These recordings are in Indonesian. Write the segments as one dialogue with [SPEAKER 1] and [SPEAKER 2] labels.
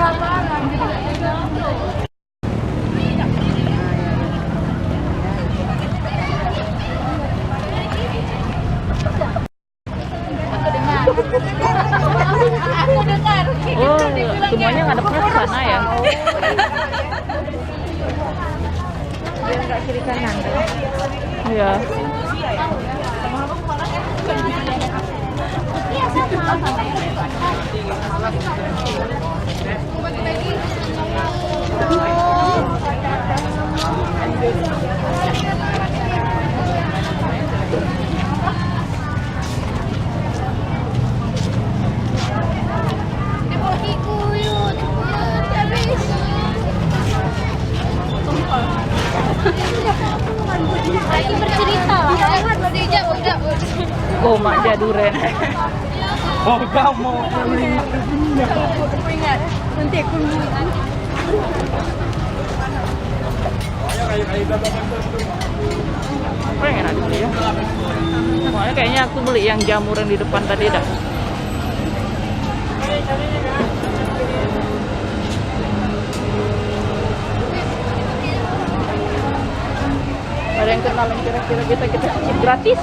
[SPEAKER 1] Oh, semuanya ngadepnya ke sana ya?
[SPEAKER 2] Biar nggak kiri kanan.
[SPEAKER 1] Iya.
[SPEAKER 2] Lagi bercerita lah.
[SPEAKER 1] Oh, mak jaduren.
[SPEAKER 3] Oh, kamu mau
[SPEAKER 2] Aku ingat. Nanti aku
[SPEAKER 1] Apa yang enak dibeli ya? Soalnya kayaknya aku beli yang jamur yang di depan tadi dah. Ada yang kenal yang kira-kira kita cicip gratis?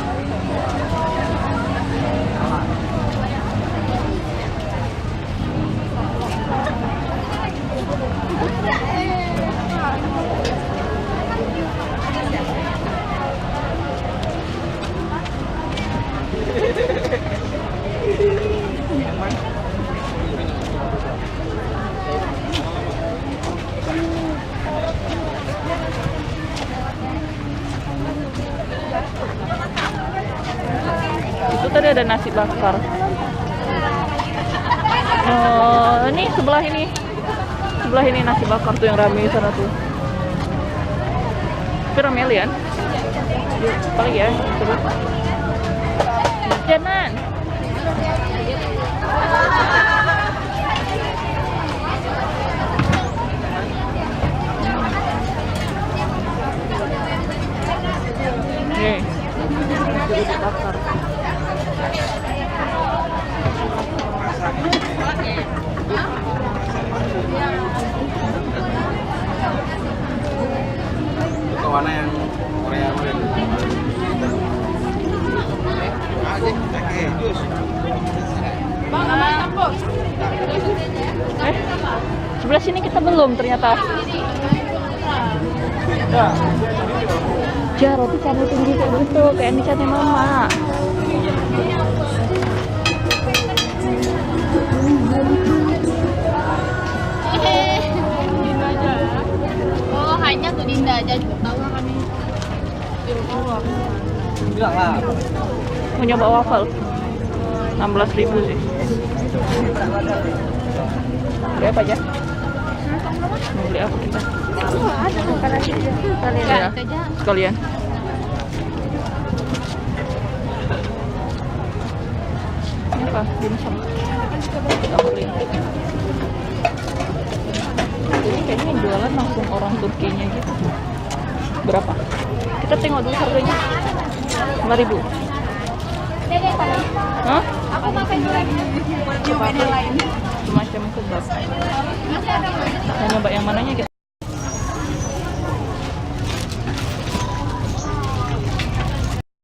[SPEAKER 1] Itu tadi ada nasi bakar. Ini sebelah ini. Sebelah ini nasi bakar tuh yang rame sana tuh. Tapi rame lian. Paling ya, terus. Janan. Nih, nasi bakar.
[SPEAKER 3] warna yang Korea kemarin.
[SPEAKER 1] Sebelah sini kita belum ternyata. Ya, roti canai tinggi kayak gitu, kayak misalnya mama.
[SPEAKER 2] Oh, hanya tuh Dinda aja tahu kami.
[SPEAKER 3] Bilang lah.
[SPEAKER 1] Mau nyoba waffle. 16.000 sih. Beli apa aja? Mau beli apa kita?
[SPEAKER 2] Ada makan aja.
[SPEAKER 1] Ya, sekalian. Ini apa? Dimsum. Kita beli. Jadi kayaknya yang jualan langsung orang Turkinya gitu. Berapa? Kita tengok dulu harganya. 5.000. Hah?
[SPEAKER 2] Aku makan juga.
[SPEAKER 1] Semacam kebab. Mau nyoba yang mananya kita?